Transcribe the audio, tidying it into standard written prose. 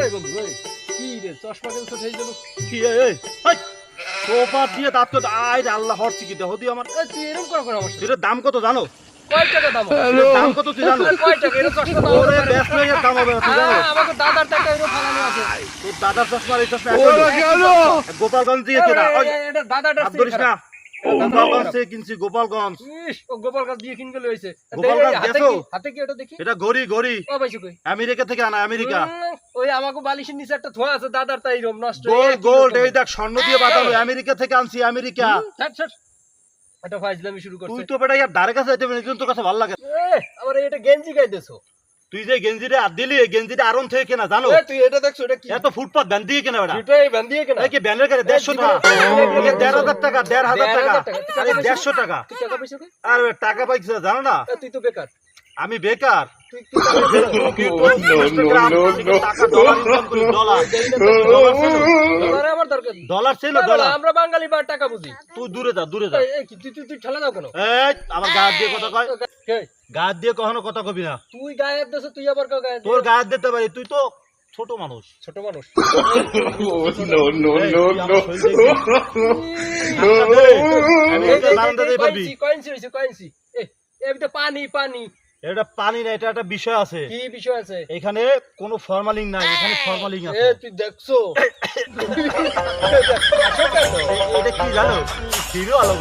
এই বন্ধু এই কি রে চশমা কেন ছোট হয়ে গেল? কি এই হাই সোফা দিয়ে দাঁত কত আয় রে আল্লাহ হরছি কি দেহদি আমার এই তুই এরকম করে আমার সাথে এর দাম কত জানো? কয় টাকা দাম? এর দাম কত তুই জানো? কয় টাকা এর চশমা দাম? ওরে ব্যস্ত হয়ে দাম হবে তুই জানো? আমাকে দাদার টাকা এর ফালানো আছে। তোর দাদার চশমা এই চশমা ওরা গেল গোপালগঞ্জ দিয়ে কেনা ওই এটা দাদাটা আব্দুলিস না গোপালগঞ্জ থেকে কিনছি গোপালগঞ্জ ইস ও গোপালগঞ্জ দিয়ে কিনবে লইছে। গোপালগঞ্জ দেখো? হাতে কি ওটা দেখি? এটা গড়ি গড়ি ও ভাইসু কই? আমেরিকা থেকে আনা আমেরিকা ওই আমাকে বালিশের নিচে একটা থোয়া আছে দাদার তাই রম নষ্ট গোল্ড গোল্ড এই দেখ স্বর্ণ দিয়ে বাঁধানো আমেরিকা থেকে আনছি আমেরিকা ছাড় এটা ফাইজলামি শুরু করছে। তুই তো বেটা ইয়ার ধারে কাছে যাইতে পারিস তোর কাছে ভালো লাগে আবার এটা গেঞ্জি গাইতেছো। তুই যে গেঞ্জিটা আর দিলি এই গেঞ্জিটা আরন থেকে কেনা জানো? তুই এটা দেখছো এটা কি? এত ফুটপাত ব্যান দিয়ে কেনা বেটা এটাই বান্ধিয়ে কেন? এই কি ব্যানের কাছে 150 টাকা 1,500 টাকা 1,500 টাকা আরে 150 টাকা তুই টাকা পয়সা কই? আর টাকা পাইছিস জানো না তুই তো বেকার। আমি বেকার তুই টাকা ডলার ইনকাম করি ডলার ডলার আমার দরকার নেই। ডলার ছিল না, না, ডলার আমরা বাঙালি বা টাকা বুঝি। তুই দূরে যা দূরে যা এই কি তুই ঠেলা দাও কেন? এই আমার গায়ে দিয়ে কথা কয় এই, গায়ে দিয়ে কখনো কথা কবি না তুই গায়ের দেশে তুই আবার কাউ গায়ে তোর গায়ে দিতে পারি তুই তো ছোট মানুষ ছোট মানুষ। আমি এটা বারান্দা দিয়ে পারবি কয়েন্সি হইছে কয়েন্সি। এটা পানি পানি। এটা পানি না এটা একটা বিষয় আছে কি বিষয় আছে? এখানে কোনো ফরমালিন নাই এখানে ফরমালিন এ আছে তুই দেখছো? এটা কি জানো হিরো আলম